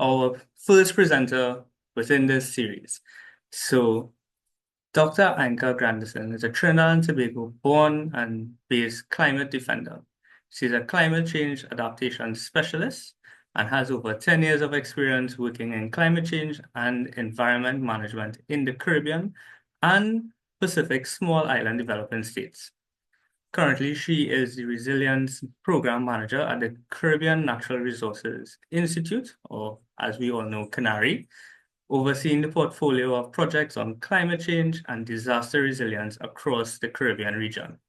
our first presenter within this series. So, Dr. Ainka Granderson is a Trinidad and Tobago born and based climate defender. She's a climate change adaptation specialist and has over 10 years of experience working in climate change and environment management in the Caribbean and Pacific small island developing states. Currently, she is the Resilience Program Manager at the Caribbean Natural Resources Institute, or as we all know, CANARI, overseeing the portfolio of projects on climate change and disaster resilience across the Caribbean region.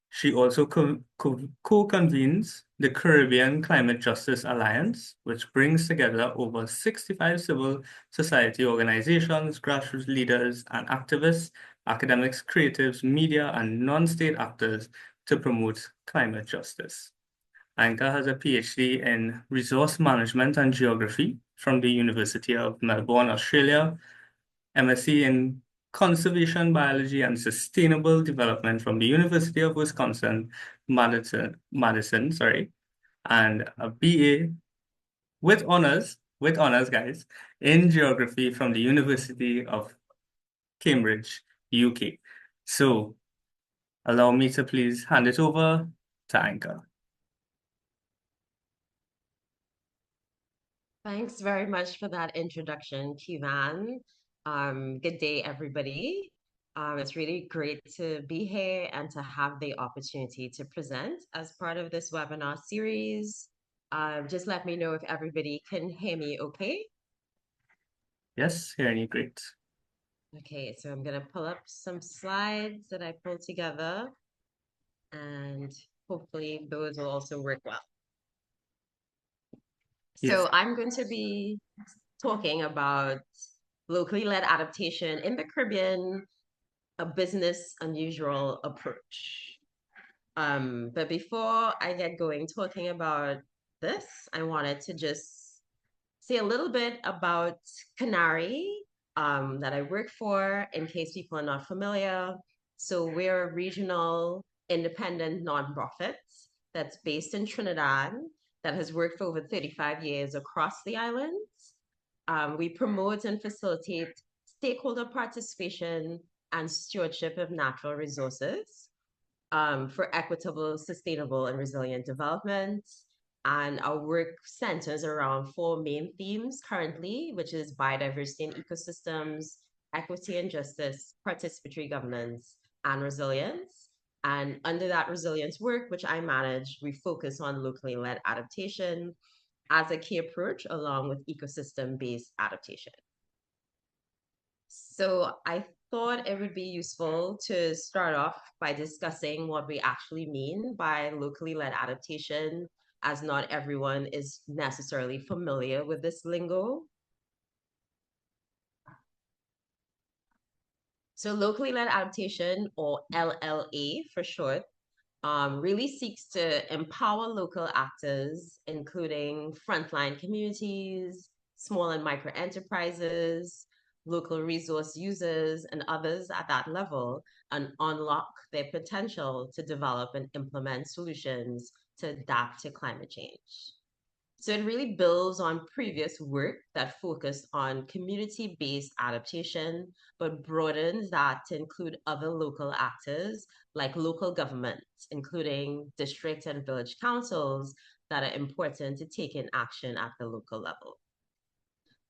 She also co-convenes the Caribbean Climate Justice Alliance, which brings together over 65 civil society organizations, grassroots leaders and activists, academics, creatives, media, and non-state actors to promote climate justice. Ainka has a PhD in Resource Management and Geography from the University of Melbourne, Australia, MSc in Conservation Biology and Sustainable Development from the University of Wisconsin, Madison, and a BA with honors, guys, in Geography from the University of Cambridge, UK. So allow me to please hand it over to Ainka. Thanks very much for that introduction, Kivan. Good day, everybody. It's really great to be here and to have the opportunity to present as part of this webinar series. Just let me know if everybody can hear me okay. Yes, hearing you great. Okay, so I'm going to pull up some slides that I pulled together, and hopefully those will also work well. Yes. So I'm going to be talking about locally led adaptation in the Caribbean, a business unusual approach. But before I get going talking about this, I wanted to just say a little bit about CANARI that I work for in case people are not familiar. So we're a regional independent nonprofit that's based in Trinidad that has worked for over 35 years across the islands. We promote and facilitate stakeholder participation and stewardship of natural resources for equitable, sustainable, and resilient development. And our work centers around four main themes currently, which is biodiversity and ecosystems, equity and justice, participatory governance, and resilience. And under that resilience work, which I manage, we focus on locally led adaptation as a key approach along with ecosystem-based adaptation. So I thought it would be useful to start off by discussing what we actually mean by locally led adaptation, as not everyone is necessarily familiar with this lingo. So locally led adaptation, or LLA for short, really seeks to empower local actors, including frontline communities, small and micro enterprises, local resource users, and others at that level, and unlock their potential to develop and implement solutions to adapt to climate change. So it really builds on previous work that focused on community-based adaptation, but broadens that to include other local actors like local governments, including district and village councils that are important to take in action at the local level.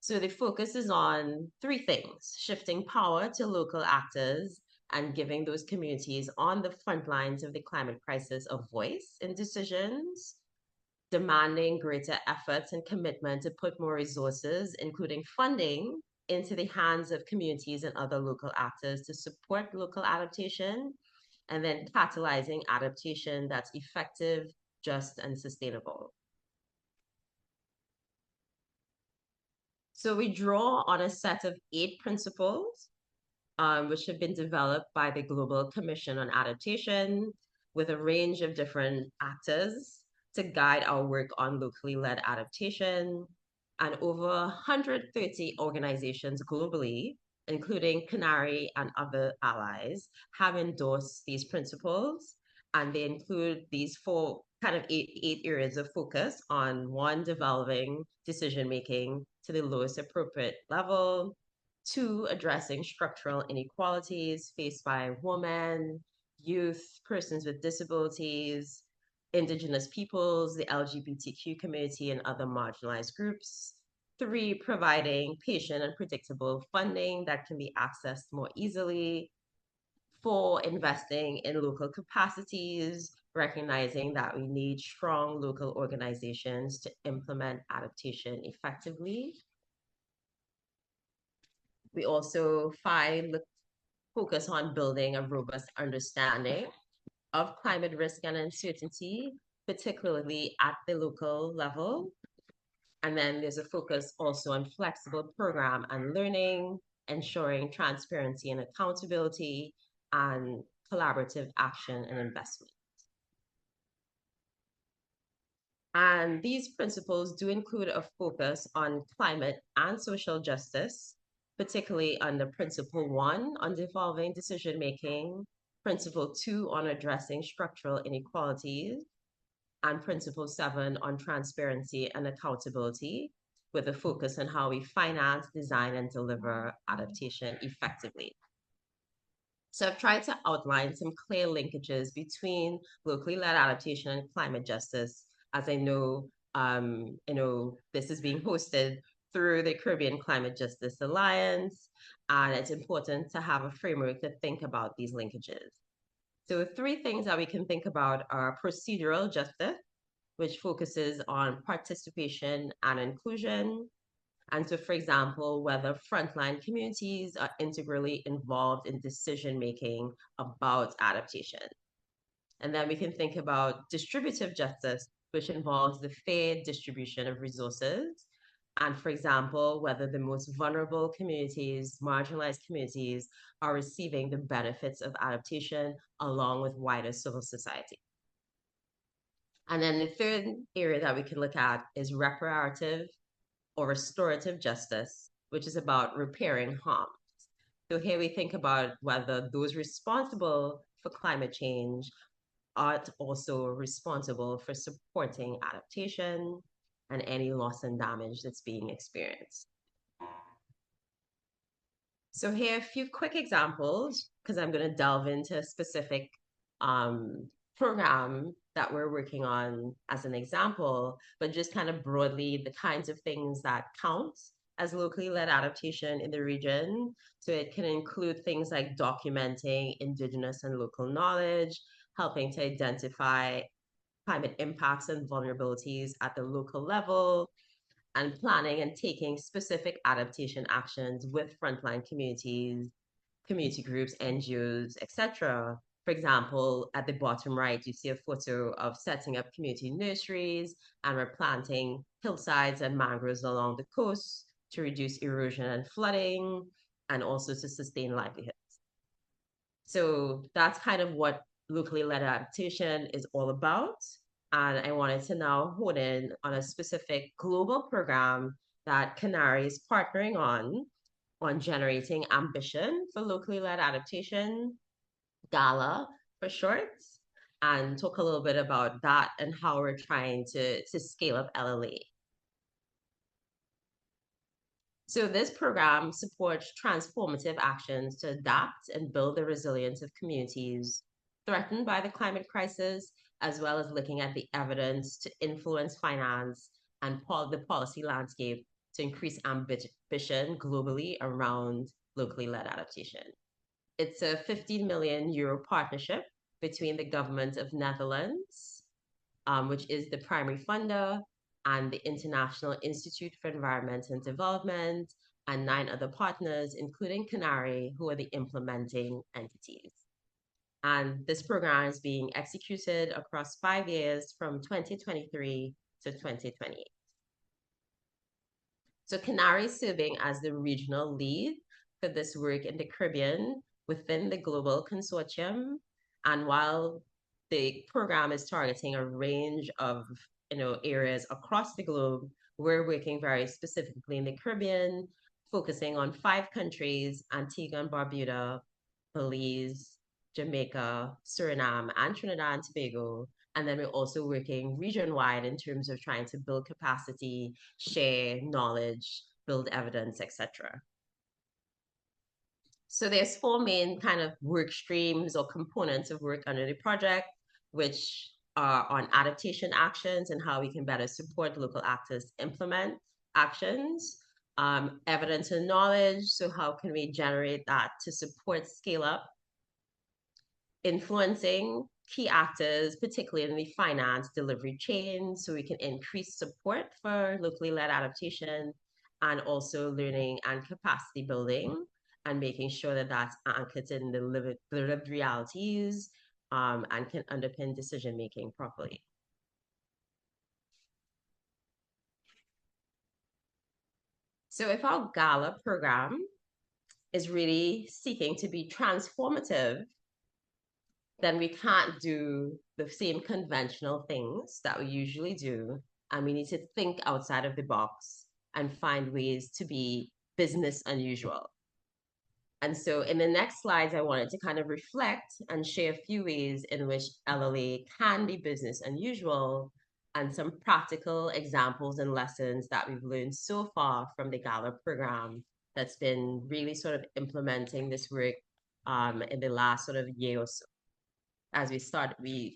So the focus is on three things: shifting power to local actors and giving those communities on the front lines of the climate crisis a voice in decisions, demanding greater efforts and commitment to put more resources, including funding, into the hands of communities and other local actors to support local adaptation, and then catalyzing adaptation that's effective, just, and sustainable. So we draw on a set of 8 principles, which have been developed by the Global Commission on Adaptation with a range of different actors to guide our work on locally led adaptation. And over 130 organizations globally, including CANARI and other allies, have endorsed these principles. And they include these four kind of eight areas of focus on one, developing decision making to the lowest appropriate level, two, addressing structural inequalities faced by women, youth, persons with disabilities, indigenous peoples, the LGBTQ community, and other marginalized groups. Three, providing patient and predictable funding that can be accessed more easily. Four, investing in local capacities, recognizing that we need strong local organizations to implement adaptation effectively. We also focus on building a robust understanding of climate risk and uncertainty, particularly at the local level. And then there's a focus also on flexible program and learning, ensuring transparency and accountability, and collaborative action and investment. And these principles do include a focus on climate and social justice, particularly under Principle 1 on devolving decision making, Principle 2 on addressing structural inequalities, and Principle 7 on transparency and accountability, with a focus on how we finance, design, and deliver adaptation effectively. So I've tried to outline some clear linkages between locally led adaptation and climate justice, as I know, this is being hosted through the Caribbean Climate Justice Alliance, and it's important to have a framework to think about these linkages. So three things that we can think about are procedural justice, which focuses on participation and inclusion. And so, for example, whether frontline communities are integrally involved in decision making about adaptation. And then we can think about distributive justice, which involves the fair distribution of resources. And for example, whether the most vulnerable communities, marginalized communities, are receiving the benefits of adaptation along with wider civil society. And then the third area that we can look at is reparative or restorative justice, which is about repairing harm. So here we think about whether those responsible for climate change are also responsible for supporting adaptation and any loss and damage that's being experienced. So here are a few quick examples, because I'm going to delve into a specific program that we're working on as an example, but just kind of broadly the kinds of things that count as locally led adaptation in the region. So it can include things like documenting indigenous and local knowledge, helping to identify climate impacts and vulnerabilities at the local level, and planning and taking specific adaptation actions with frontline communities, community groups, NGOs, etc. For example, at the bottom right, you see a photo of setting up community nurseries and replanting hillsides and mangroves along the coast to reduce erosion and flooding, and also to sustain livelihoods. So that's kind of what locally led adaptation is all about. And I wanted to now hone in on a specific global program that CANARI is partnering on generating ambition for locally led adaptation, GALA for short, and talk a little bit about that and how we're trying to scale up LLA. So this program supports transformative actions to adapt and build the resilience of communities threatened by the climate crisis, as well as looking at the evidence to influence finance and the policy landscape to increase ambition globally around locally led adaptation. It's a 15 million euro partnership between the government of Netherlands, which is the primary funder, and the International Institute for Environment and Development, and 9 other partners, including CANARI, who are the implementing entities. And this program is being executed across 5 years from 2023 to 2028. So CANARI is serving as the regional lead for this work in the Caribbean within the global consortium. And while the program is targeting a range of areas across the globe, we're working very specifically in the Caribbean, focusing on 5 countries: Antigua and Barbuda, Belize, Jamaica, Suriname, and Trinidad and Tobago. And then we're also working region-wide in terms of trying to build capacity, share knowledge, build evidence, etc. So there's four main kind of work streams or components of work under the project, which are on adaptation actions and how we can better support local actors implement actions, evidence and knowledge. So how can we generate that to support scale up, influencing key actors, particularly in the finance delivery chain, so we can increase support for locally led adaptation, and also learning and capacity building and making sure that that's anchored in the lived realities, and can underpin decision making properly. So if our Gala program is really seeking to be transformative, then we can't do the same conventional things that we usually do. And we need to think outside of the box and find ways to be business unusual. And so in the next slides, I wanted to kind of reflect and share a few ways in which LLA can be business unusual and some practical examples and lessons that we've learned so far from the Gala program that's been really sort of implementing this work in the last sort of year or so. As we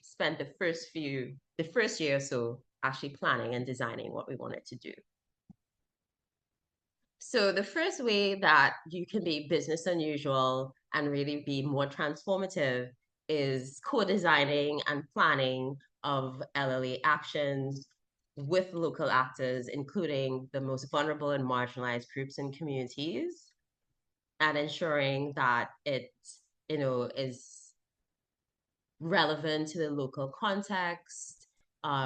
spent the first year or so actually planning and designing what we wanted to do. So the first way that you can be business unusual and really be more transformative is co-designing and planning of LLA actions with local actors, including the most vulnerable and marginalized groups and communities, and ensuring that it, is relevant to the local context,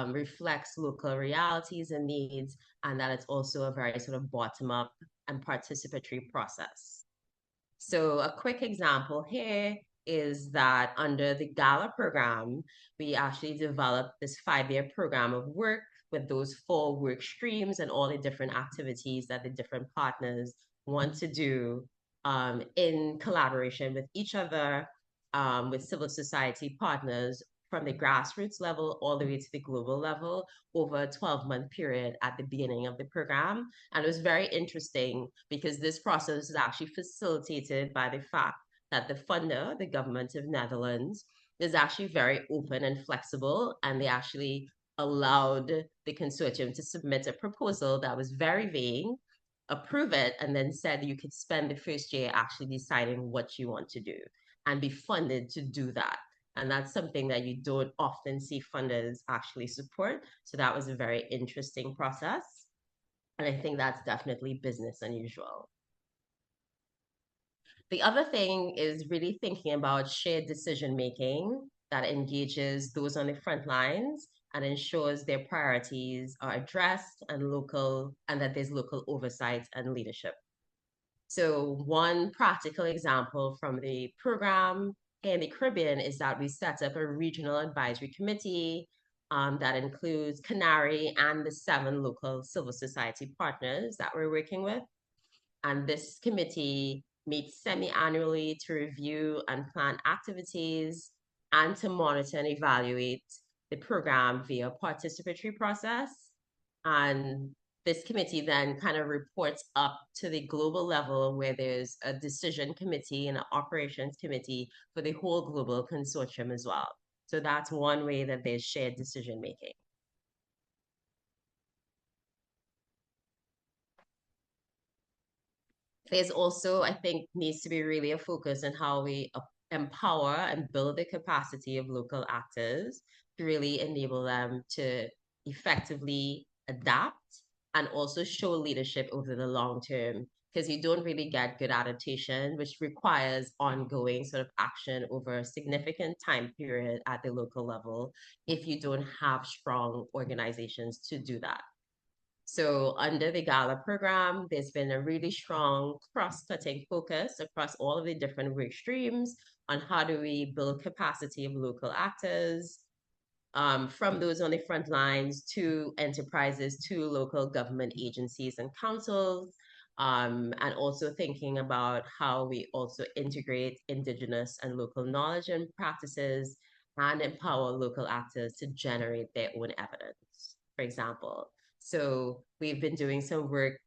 reflects local realities and needs, and that it's also a very sort of bottom up and participatory process. So a quick example here is that under the Gala program, we actually developed this 5-year program of work with those 4 work streams and all the different activities that the different partners want to do, in collaboration with each other, with civil society partners from the grassroots level all the way to the global level over a 12-month period at the beginning of the program. And it was very interesting because this process is actually facilitated by the fact that the funder, the government of Netherlands, is actually very open and flexible, and they actually allowed the consortium to submit a proposal that was very vague, approve it, and then said you could spend the first year actually deciding what you want to do and be funded to do that. And that's something that you don't often see funders actually support. So that was a very interesting process. And I think that's definitely business unusual. The other thing is really thinking about shared decision making that engages those on the front lines and ensures their priorities are addressed and local, and that there's local oversight and leadership. So one practical example from the program in the Caribbean is that we set up a regional advisory committee, that includes CANARI and the 7 local civil society partners that we're working with. And this committee meets semi-annually to review and plan activities and to monitor and evaluate the program via participatory process. And this committee then kind of reports up to the global level where there's a decision committee and an operations committee for the whole global consortium as well. So that's one way that there's shared decision making. There's also, I think, needs to be really a focus on how we empower and build the capacity of local actors to really enable them to effectively adapt and also show leadership over the long term, because you don't really get good adaptation, which requires ongoing sort of action over a significant time period at the local level if you don't have strong organizations to do that. So under the Gala program, there's been a really strong cross-cutting focus across all of the different work streams on how do we build capacity of local actors, from those on the front lines to enterprises to local government agencies and councils, and also thinking about how we also integrate indigenous and local knowledge and practices and empower local actors to generate their own evidence, for example. So we've been doing some work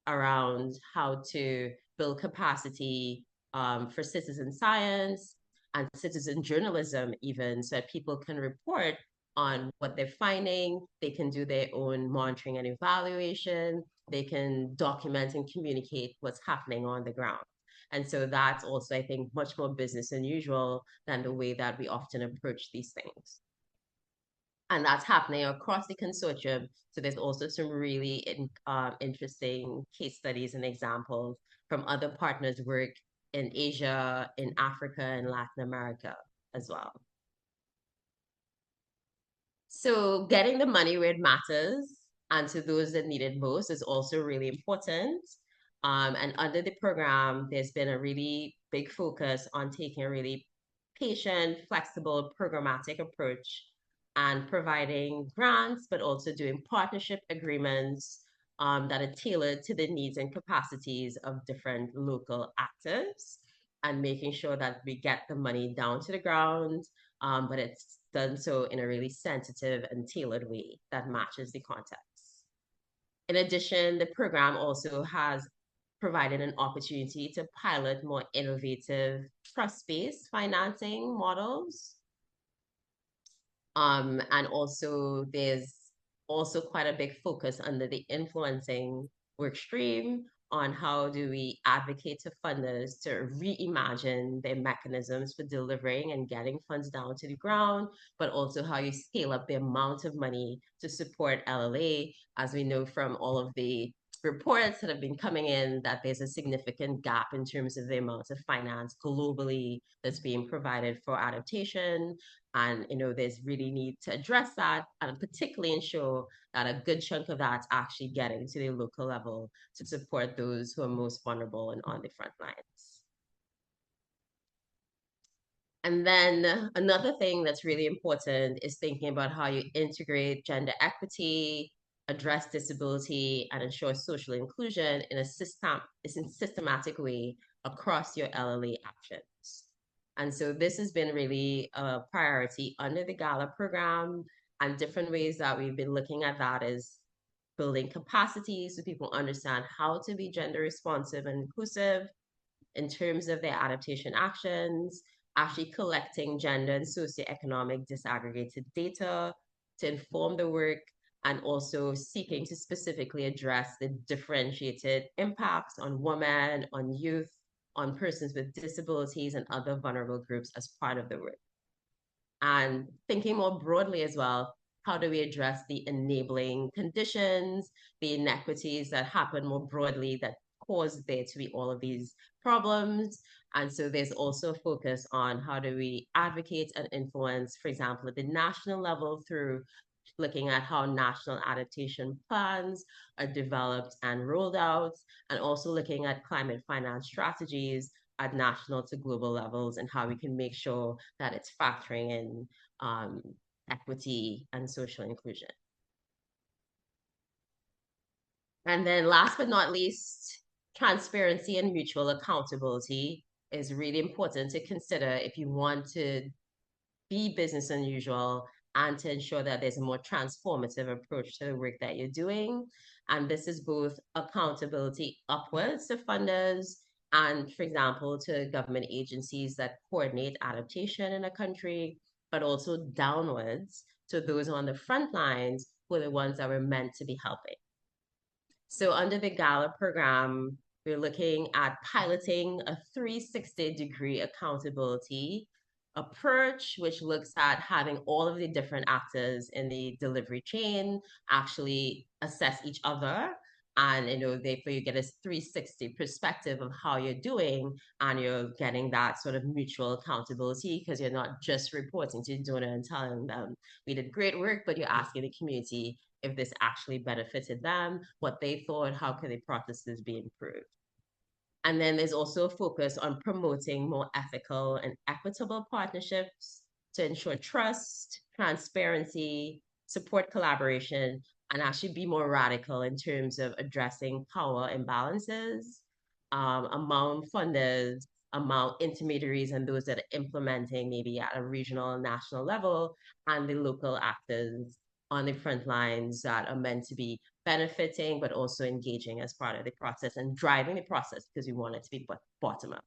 around how to build capacity for citizen science and citizen journalism, even so that people can report on what they're finding. They can do their own monitoring and evaluation. They can document and communicate what's happening on the ground. And so that's also, I think, much more business than usual than the way that we often approach these things. And that's happening across the consortium. So there's also some really interesting case studies and examples from other partners' work in Asia, in Africa, and Latin America as well. So getting the money where it matters and to those that need it most is also really important. And under the program, there's been a really big focus on taking a really patient, flexible, programmatic approach and providing grants, but also doing partnership agreements that are tailored to the needs and capacities of different local actors and making sure that we get the money down to the ground, but it's done so in a really sensitive and tailored way that matches the context. In addition, the program also has provided an opportunity to pilot more innovative trust-based financing models. And also there's also quite a big focus under the influencing work stream on how do we advocate to funders to reimagine their mechanisms for delivering and getting funds down to the ground, but also how you scale up the amount of money to support LLA. As we know from all of the reports that have been coming in, that there's a significant gap in terms of the amount of finance globally that's being provided for adaptation. And there's really need to address that and particularly ensure that a good chunk of that's actually getting to the local level to support those who are most vulnerable and on the front lines. And then another thing that's really important is thinking about how you integrate gender equity, address disability, and ensure social inclusion in a systematic way across your LLA actions. And so this has been really a priority under the GALA program, and different ways that we've been looking at that is building capacity so people understand how to be gender responsive and inclusive in terms of their adaptation actions, actually collecting gender and socioeconomic disaggregated data to inform the work, and also seeking to specifically address the differentiated impacts on women, on youth, on persons with disabilities, and other vulnerable groups as part of the work. And thinking more broadly as well, how do we address the enabling conditions, the inequities that happen more broadly that cause there to be all of these problems? And so there's also a focus on how do we advocate and influence, for example, at the national level through looking at how national adaptation plans are developed and rolled out, and also looking at climate finance strategies at national to global levels and how we can make sure that it's factoring in equity and social inclusion. And then last but not least, transparency and mutual accountability is really important to consider if you want to be business unusual and to ensure that there's a more transformative approach to the work that you're doing. And this is both accountability upwards to funders and, for example, to government agencies that coordinate adaptation in a country, but also downwards to those on the front lines who are the ones that we're meant to be helping. So under the GALA program, we're looking at piloting a 360-degree accountability approach, which looks at having all of the different actors in the delivery chain actually assess each other. And therefore you get a 360 perspective of how you're doing, and you're getting that sort of mutual accountability because you're not just reporting to the donor and telling them we did great work, but you're asking the community if this actually benefited them, what they thought, how could the processes be improved. And then there's also a focus on promoting more ethical and equitable partnerships to ensure trust, transparency, support collaboration, and actually be more radical in terms of addressing power imbalances among funders, among intermediaries, and those that are implementing maybe at a regional and national level, and the local actors on the front lines that are meant to be benefiting, but also engaging as part of the process and driving the process because we want it to be bottom up.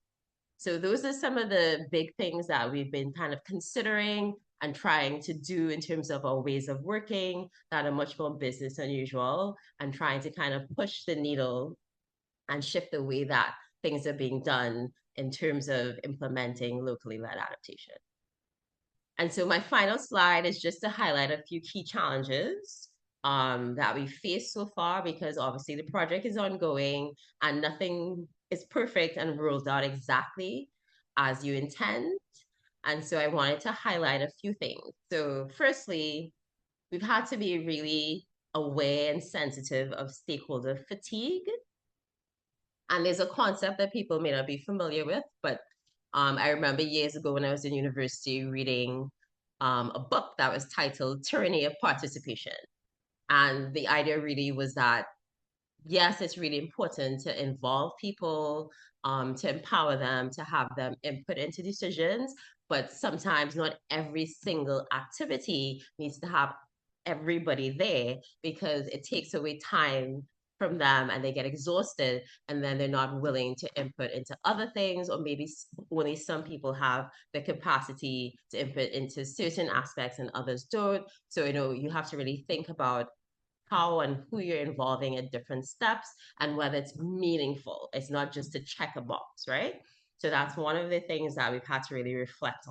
So those are some of the big things that we've been kind of considering and trying to do in terms of our ways of working that are much more business unusual and trying to kind of push the needle and shift the way that things are being done in terms of implementing locally led adaptation. And so my final slide is just to highlight a few key challenges that we faced so far, because obviously the project is ongoing and nothing is perfect and rolled out exactly as you intend. And so I wanted to highlight a few things. So firstly, we've had to be really aware and sensitive of stakeholder fatigue. And there's a concept that people may not be familiar with, but I remember years ago when I was in university reading a book that was titled Tyranny of Participation. And the idea really was that, yes, it's really important to involve people, to empower them, to have them input into decisions, but sometimes not every single activity needs to have everybody there because it takes away time from them and they get exhausted and then they're not willing to input into other things, or maybe only some people have the capacity to input into certain aspects and others don't. So you have to really think about how and who you're involving at different steps and whether it's meaningful. It's not just to check a box, right? So that's one of the things that we've had to really reflect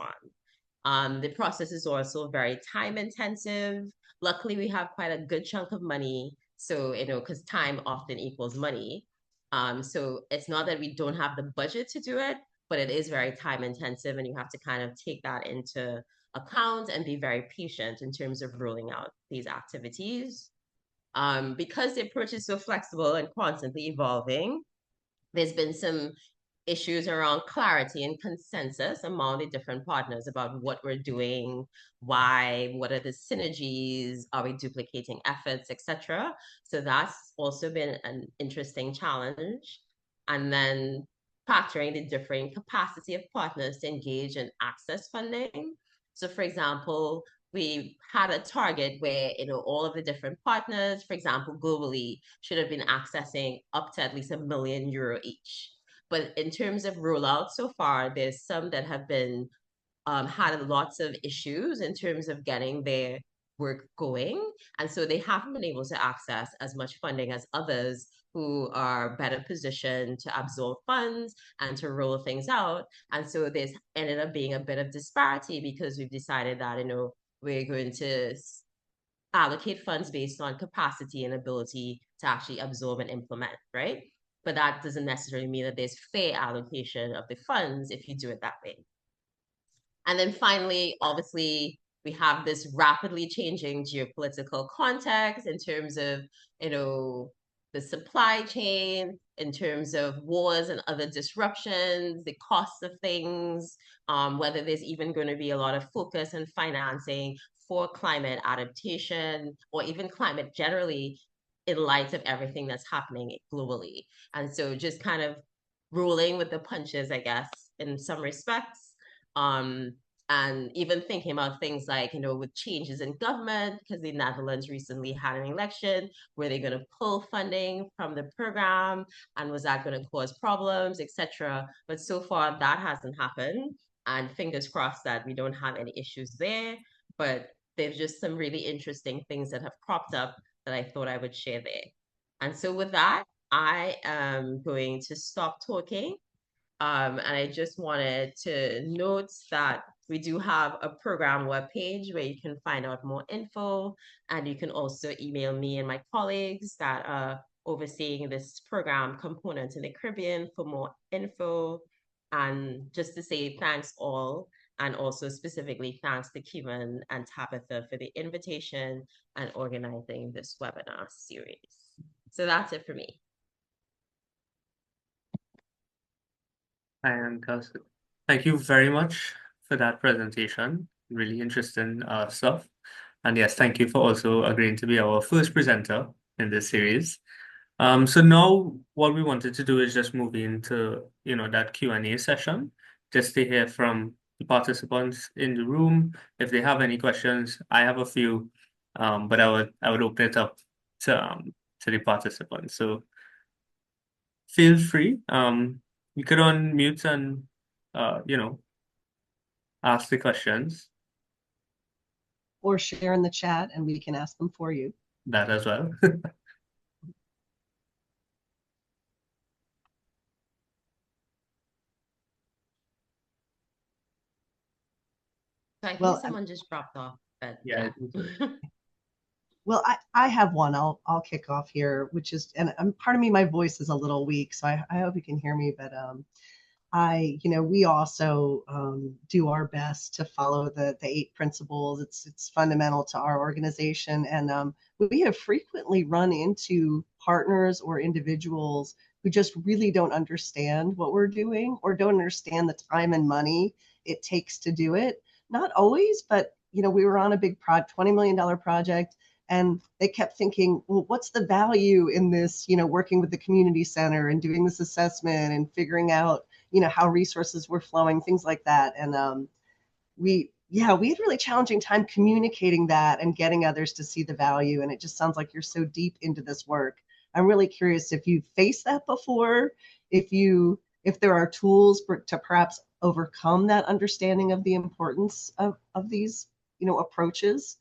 on. The process is also very time intensive. Luckily, we have quite a good chunk of money. So, because time often equals money. So it's not that we don't have the budget to do it, but it is very time intensive and you have to kind of take that into account and be very patient in terms of rolling out these activities. Because the approach is so flexible and constantly evolving, there's been some issues around clarity and consensus among the different partners about what we're doing, why, what are the synergies, are we duplicating efforts, etc. So that's also been an interesting challenge. And then factoring the differing capacity of partners to engage and access funding. So for example, we had a target where all of the different partners, for example, globally, should have been accessing up to at least €1 million each. But in terms of rollout so far, there's some that have been had lots of issues in terms of getting their work going. And so they haven't been able to access as much funding as others who are better positioned to absorb funds and to roll things out. And so there's ended up being a bit of disparity because we've decided that, we're going to allocate funds based on capacity and ability to actually absorb and implement, right? But that doesn't necessarily mean that there's fair allocation of the funds if you do it that way. And then finally, obviously, we have this rapidly changing geopolitical context in terms of, the supply chain, in terms of wars and other disruptions, the cost of things, whether there's even going to be a lot of focus and financing for climate adaptation or even climate generally in light of everything that's happening globally. And so just kind of rolling with the punches, I guess, in some respects. And even thinking about things like, with changes in government, because the Netherlands recently had an election, were they going to pull funding from the program? And was that going to cause problems, etc.? But so far, that hasn't happened. And fingers crossed that we don't have any issues there. But there's just some really interesting things that have cropped up that I thought I would share there. And so with that, I am going to stop talking. And I just wanted to note that we do have a program webpage where you can find out more info, and you can also email me and my colleagues that are overseeing this program component in the Caribbean for more info. And just to say thanks all, and also specifically thanks to Kevin and Tabitha for the invitation and organizing this webinar series. So that's it for me. Hi, Ainka. Thank you very much for that presentation. Really interesting stuff. And yes, thank you for also agreeing to be our first presenter in this series. So now what we wanted to do is just move into, that Q&A session, just to hear from the participants in the room. If they have any questions, I have a few, but I would open it up to the participants. So feel free. You could unmute and ask the questions, or share in the chat and we can ask them for you. that as well. So I think Well, someone just dropped off, but Yeah, yeah. well, I have one. I'll kick off here, which is, and part of me, my voice is a little weak, so I hope you can hear me. But we also do our best to follow the eight principles. It's fundamental to our organization, and we have frequently run into partners or individuals who just really don't understand what we're doing or don't understand the time and money it takes to do it. Not always, but we were on a big $20 million project. And they kept thinking, well, what's the value in this, working with the community center and doing this assessment and figuring out how resources were flowing, things like that. And we had really challenging time communicating that and getting others to see the value. And it just sounds like you're so deep into this work. I'm really curious if you've faced that before, if there are tools to perhaps overcome that understanding of the importance of these, approaches.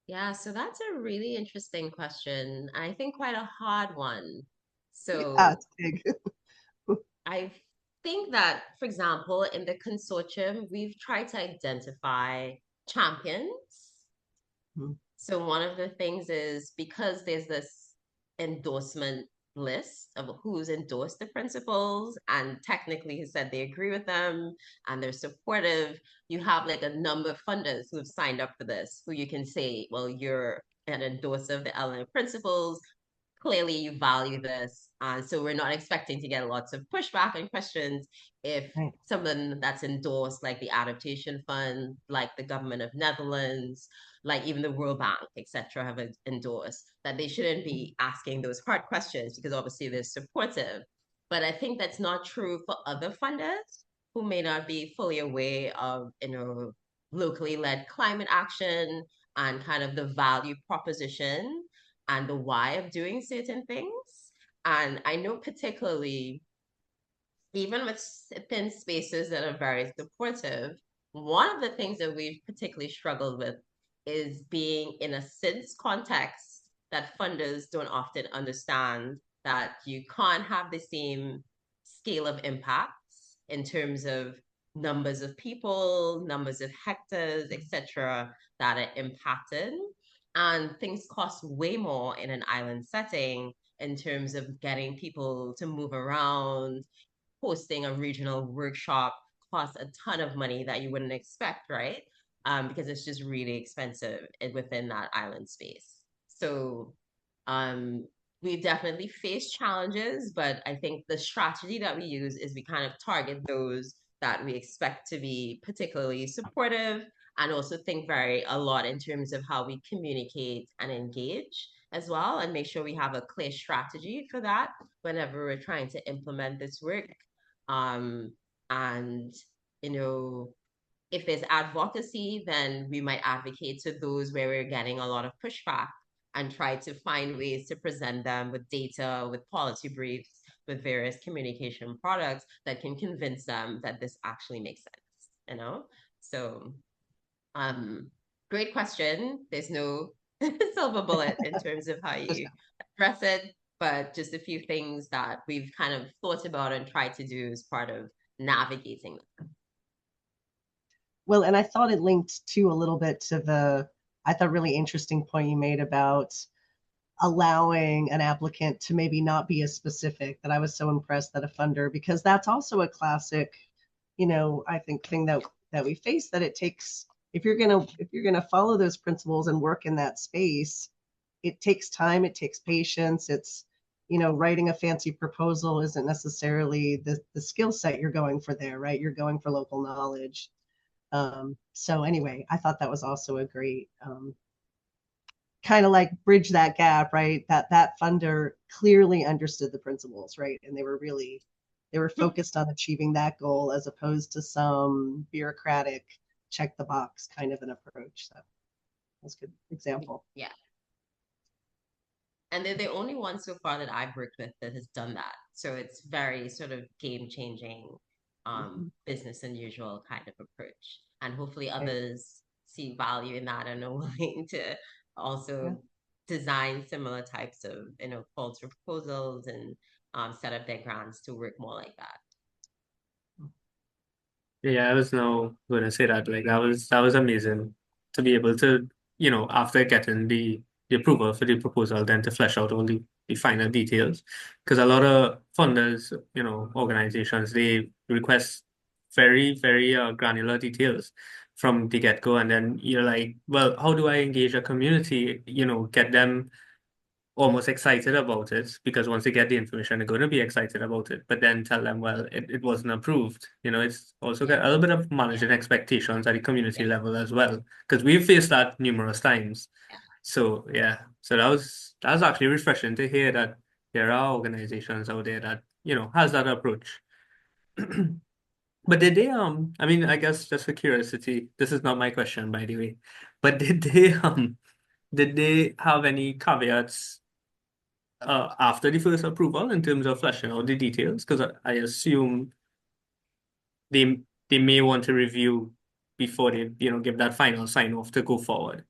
Yeah, so that's a really interesting question. I think quite a hard one. Yeah, So it's big. I think that, for example, in the consortium, we've tried to identify champions. So one of the things is because there's this endorsement list of who's endorsed the principles and technically has said they agree with them and they're supportive, you have like a number of funders who have signed up for this, who you can say, well, you're an endorser of the LM principles. Clearly you value this. And so we're not expecting to get lots of pushback and questions if Right. someone that's endorsed, like the Adaptation Fund, like the government of Netherlands, like even the World Bank, etc., have endorsed, that they shouldn't be asking those hard questions because obviously they're supportive. But I think that's not true for other funders who may not be fully aware of, locally led climate action and kind of the value proposition and the why of doing certain things. And I know particularly, even with thin spaces that are very supportive, one of the things that we've particularly struggled with is being in a SIDS context that funders don't often understand that you can't have the same scale of impacts in terms of numbers of people, numbers of hectares, etc., that are impacted. And things cost way more in an island setting in terms of getting people to move around. Hosting a regional workshop costs a ton of money that you wouldn't expect, right? Because it's just really expensive within that island space. So we've definitely faced challenges, but I think the strategy that we use is we kind of target those that we expect to be particularly supportive and also think a lot in terms of how we communicate and engage as well, and make sure we have a clear strategy for that whenever we're trying to implement this work. Um, and, you know, if there's advocacy, then we might advocate to those where we're getting a lot of pushback and try to find ways to present them with data, with policy briefs, with various communication products that can convince them that this actually makes sense. So, great question. There's no silver bullet in terms of how you address it, but just a few things that we've kind of thought about and tried to do as part of navigating. Well, and I thought it linked to a little bit to I thought really interesting point you made about allowing an applicant to maybe not be as specific, that I was so impressed that a funder, because that's also a classic, I think thing that we face, that it takes, if you're gonna follow those principles and work in that space, it takes time, it takes patience. It's, writing a fancy proposal isn't necessarily the skill set you're going for there, right? You're going for local knowledge. So anyway, I thought that was also a great kind of like bridge that gap, right? That funder clearly understood the principles, right? And they were focused on achieving that goal as opposed to some bureaucratic check the box kind of an approach. So that's a good example. Yeah. And they're the only one so far that I've worked with that has done that. So it's very sort of game changing, Mm-hmm. business unusual kind of approach. And hopefully Right. others see value in that and are willing to Yeah. also design similar types of, calls for proposals and set up their grants to work more like that. Yeah, I was now going to say that. Like that was amazing to be able to, after getting the approval for the proposal, then to flesh out all the final details. Because a lot of funders, organizations, they request very, very granular details from the get-go. And then you're like, well, how do I engage a community, get them almost excited about it because once they get the information, they're going to be excited about it. But then tell them, well, it wasn't approved. It's also got a little bit of managing expectations at the community Yeah. level as well, because we've faced that numerous times. Yeah. So yeah, so that was actually refreshing to hear that there are organizations out there that has that approach. But did they I mean, I guess just for curiosity, this is not my question by the way, but did they have any caveats after the first approval in terms of fleshing out the details? Because I assume they they may want to review before they give that final sign off to go forward.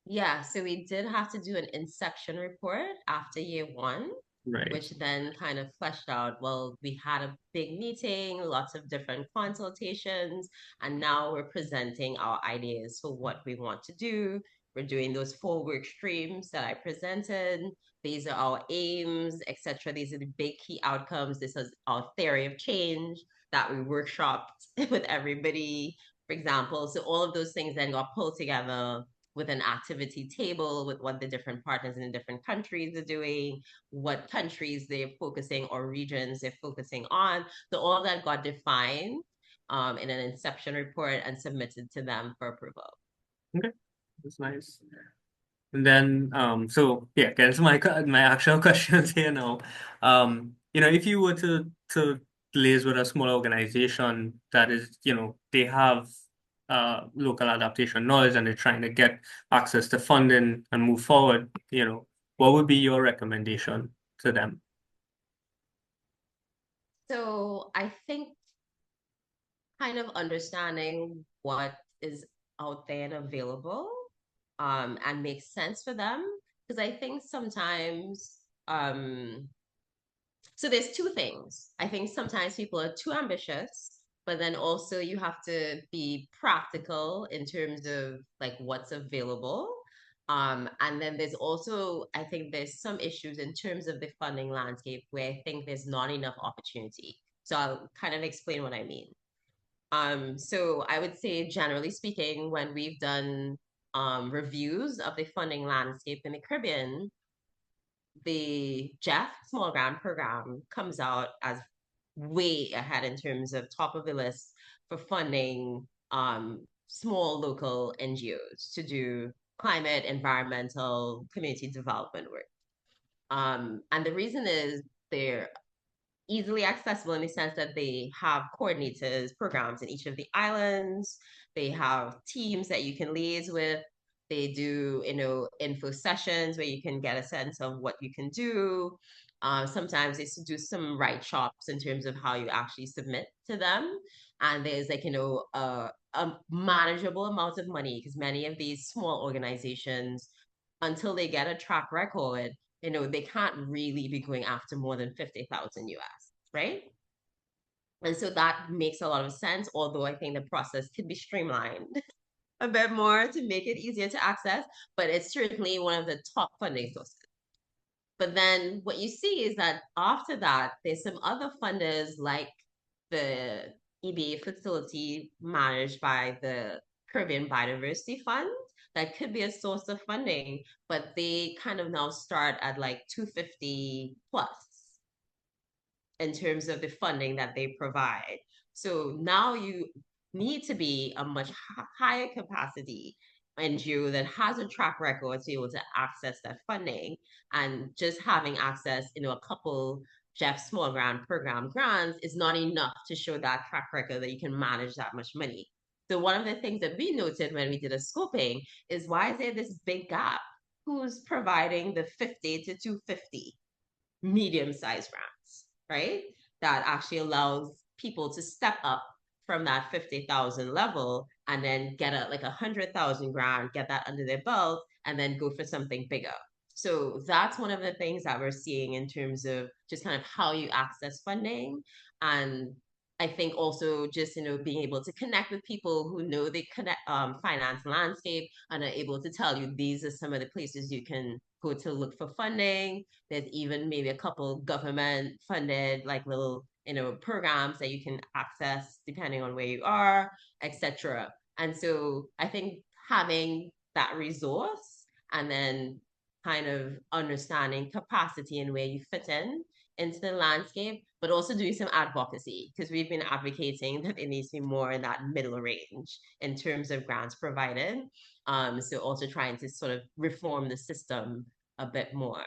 Yeah, so we did have to do an inception report after year one, Right. which then kind of fleshed out, well, we had a big meeting, lots of different consultations, and now we're presenting our ideas for what we want to do. We're doing those 4 work streams that I presented. These are our aims, etc. These are the big key outcomes. This is our theory of change that we workshopped with everybody, for example. So all of those things then got pulled together with an activity table with what the different partners in the different countries are doing, what countries they're focusing or regions they're focusing on. So all of that got defined in an inception report and submitted to them for approval. Okay, that's nice. And then, so yeah, getting to my actual questions here now. If you were to liaise with a small organization that is, they have local adaptation knowledge and they're trying to get access to funding and move forward, what would be your recommendation to them? So I think kind of understanding what is out there and available and makes sense for them. Because I think sometimes, so there's two things. I think sometimes people are too ambitious, but then also you have to be practical in terms of like what's available. And then there's also, I think there's some issues in terms of the funding landscape where I think there's not enough opportunity. So I'll kind of explain what I mean. So I would say, generally speaking, when we've done reviews of the funding landscape in the Caribbean, the Jeff Small Grant Program comes out as way ahead in terms of top of the list for funding small local NGOs to do climate, environmental, community development work. And the reason is they're easily accessible in the sense that they have coordinators, programs in each of the islands. They have teams that you can liaise with. They do, info sessions where you can get a sense of what you can do. Sometimes they do some write shops in terms of how you actually submit to them. And there's like, a manageable amount of money because many of these small organizations, until they get a track record, they can't really be going after more than 50,000 US, right? And so that makes a lot of sense, although I think the process could be streamlined a bit more to make it easier to access, but it's certainly one of the top funding sources. But then what you see is that after that, there's some other funders like the EBA facility managed by the Caribbean Biodiversity Fund that could be a source of funding, but they kind of now start at like 250 plus in terms of the funding that they provide. So now you need to be a much higher capacity NGO that has a track record to be able to access that funding. And just having access, a couple Jeff Small Grant Program grants is not enough to show that track record that you can manage that much money. So one of the things that we noted when we did a scoping is, why is there this big gap? Who's providing the 50 to 250 medium-sized grants, right? That actually allows people to step up from that 50,000 level and then get a 100,000 grant, get that under their belt, and then go for something bigger. So that's one of the things that we're seeing in terms of just kind of how you access funding. And I think also just, being able to connect with people who know the finance landscape and are able to tell you these are some of the places you can go to look for funding. There's even maybe a couple government funded little, programs that you can access depending on where you are, etc. And so I think having that resource and then kind of understanding capacity and where you fit into the landscape, but also doing some advocacy, because we've been advocating that it needs to be more in that middle range in terms of grants provided. So also trying to sort of reform the system a bit more.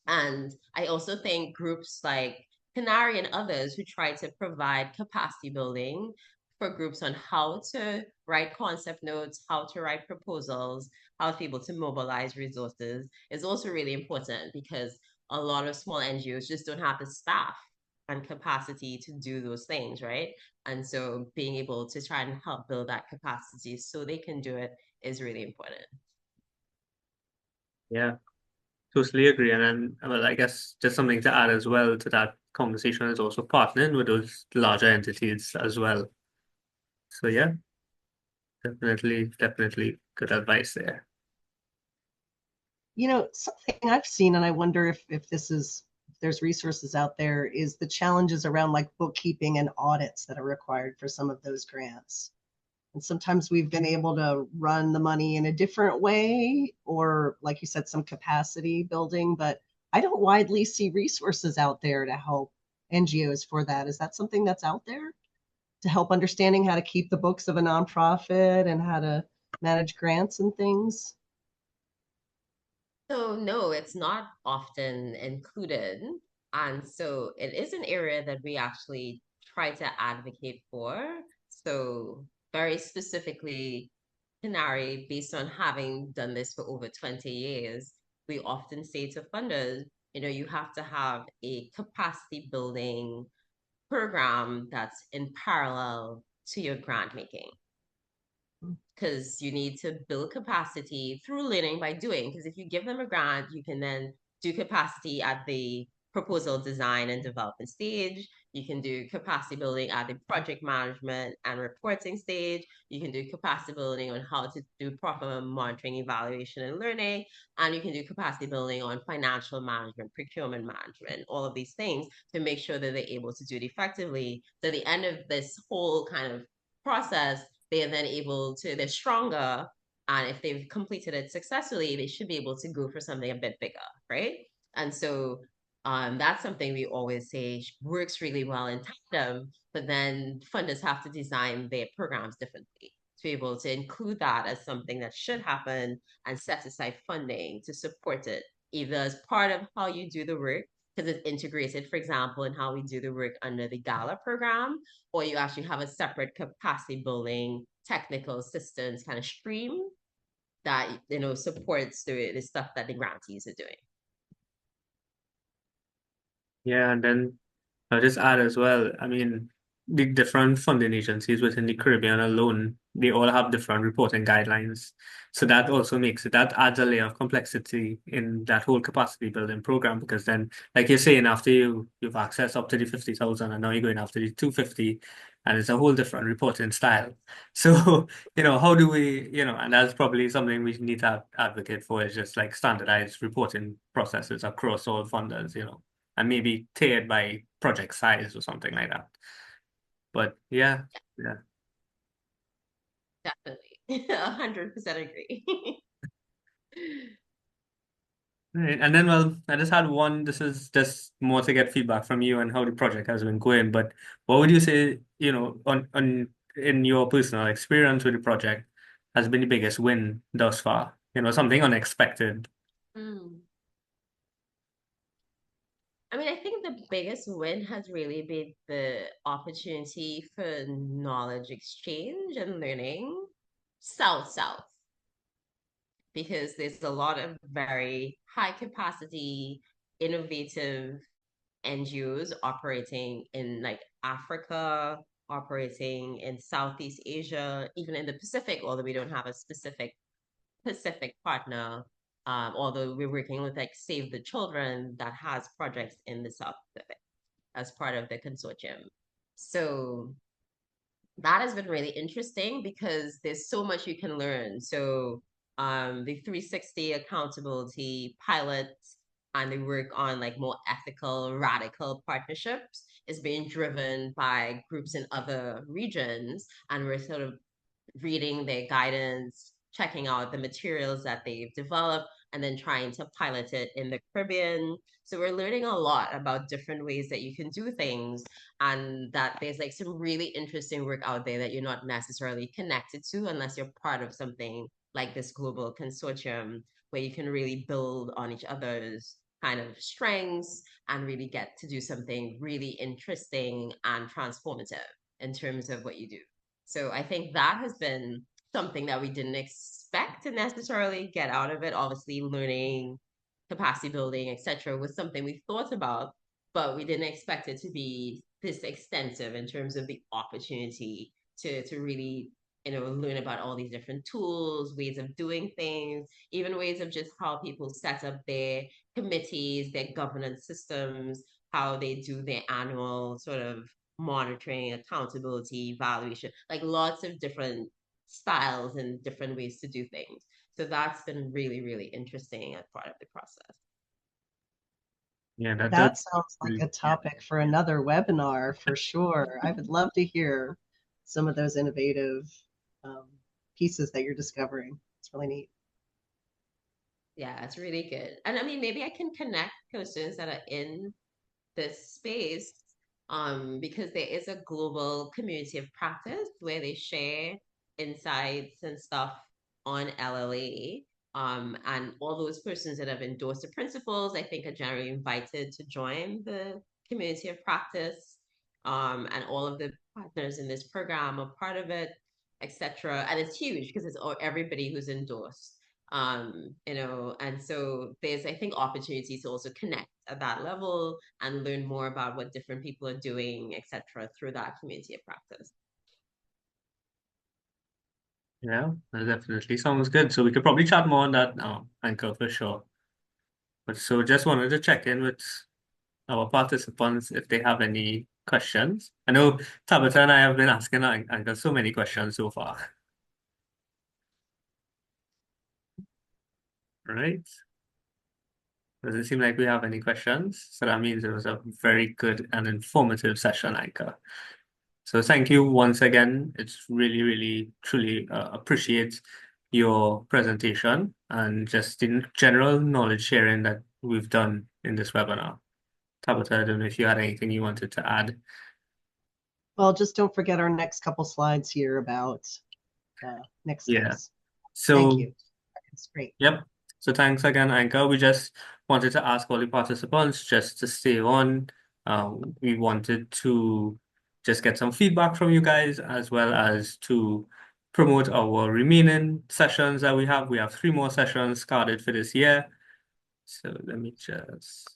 And I also think groups like CANARI and others who try to provide capacity building for groups on how to write concept notes, how to write proposals, how to be able to mobilize resources is also really important, because a lot of small NGOs just don't have the staff and capacity to do those things, right? And so being able to try and help build that capacity so they can do it is really important. Yeah, totally agree. And then, well, I guess just something to add as well to that conversation is also partnering with those larger entities as well. So yeah, definitely good advice there. Something I've seen, and I wonder if there's resources out there, is the challenges around like bookkeeping and audits that are required for some of those grants. And sometimes we've been able to run the money in a different way, or like you said, some capacity building, but I don't widely see resources out there to help NGOs for that. Is that something that's out there to help understanding how to keep the books of a nonprofit and how to manage grants and things? So no, it's not often included. And so it is an area that we actually try to advocate for. So very specifically, CANARI, based on having done this for over 20 years, we often say to funders, you have to have a capacity building program that's in parallel to your grant making, because you need to build capacity through learning by doing. Because if you give them a grant, you can then do capacity at the proposal design and development stage. You can do capacity building at the project management and reporting stage. You can do capacity building on how to do proper monitoring, evaluation, and learning. And you can do capacity building on financial management, procurement management, all of these things to make sure that they're able to do it effectively. So at the end of this whole kind of process, they are then able to, they're stronger. And if they've completed it successfully, they should be able to go for something a bit bigger, right? And so that's something we always say works really well in tandem, but then funders have to design their programs differently to be able to include that as something that should happen and set aside funding to support it, either as part of how you do the work, because it's integrated, for example, in how we do the work under the GALA program, or you actually have a separate capacity building technical assistance kind of stream that supports the stuff that the grantees are doing. Yeah, and then I'll just add as well, I mean, the different funding agencies within the Caribbean alone, they all have different reporting guidelines. So that also that adds a layer of complexity in that whole capacity building program, because then, like you're saying, after you've accessed up to the 50,000 and now you're going after the 250, and it's a whole different reporting style. So, how do we, and that's probably something we need to advocate for, is just like standardized reporting processes across all funders, and maybe tiered by project size or something like that. But yeah. Definitely. 100% agree. Right. And then, well, I just had one. This is just more to get feedback from you on how the project has been going. But what would you say, on in your personal experience with the project, has been the biggest win thus far? Something unexpected. Mm. I mean, I think the biggest win has really been the opportunity for knowledge exchange and learning south, because there's a lot of very high capacity, innovative NGOs operating in like Africa, operating in Southeast Asia, even in the Pacific, although we don't have a specific Pacific partner. Although we're working with like Save the Children that has projects in the South Pacific as part of the consortium. So that has been really interesting because there's so much you can learn. So the 360 accountability pilot and the work on like more ethical, radical partnerships is being driven by groups in other regions. And we're sort of reading their guidance, checking out the materials that they've developed, and then trying to pilot it in the Caribbean. So we're learning a lot about different ways that you can do things, and that there's like some really interesting work out there that you're not necessarily connected to unless you're part of something like this global consortium where you can really build on each other's kind of strengths and really get to do something really interesting and transformative in terms of what you do. So I think that has been something that we didn't expect to necessarily get out of it. Obviously, learning, capacity building, etc., was something we thought about, but we didn't expect it to be this extensive in terms of the opportunity to really learn about all these different tools, ways of doing things, even ways of just how people set up their committees, their governance systems, how they do their annual sort of monitoring, accountability, evaluation, like lots of different styles and different ways to do things. So that's been really, really interesting as part of the process. Yeah, that does. That sounds like a topic for another webinar for sure. I would love to hear some of those innovative um, pieces that you're discovering. It's really neat. Yeah, it's really good. And I mean, maybe I can connect co-students that are in this space, because there is a global community of practice where they share insights and stuff on LLA. And all those persons that have endorsed the principles, I think, are generally invited to join the community of practice. And all of the partners in this program are part of it, etc. And it's huge because it's everybody who's endorsed. And so there's, I think, opportunities to also connect at that level and learn more about what different people are doing, etc., through that community of practice. Yeah, that definitely sounds good. So we could probably chat more on that now, Anchor, for sure. But so just wanted to check in with our participants if they have any questions. I know Tabitha and I have been asking Anchor so many questions so far. Right? Doesn't seem like we have any questions. So that means it was a very good and informative session, Ainka. So thank you once again. It's really, really, truly appreciate your presentation and just in general knowledge sharing that we've done in this webinar. Tabitha, I don't know if you had anything you wanted to add. Well, just don't forget our next couple slides here about next Yeah. steps. Thank So you. It's great. yep. So thanks again, Anka. We just wanted to ask all the participants just to stay on. We wanted to just get some feedback from you guys as well as to promote our remaining sessions that we have. We have 3 more sessions started for this year. So let me just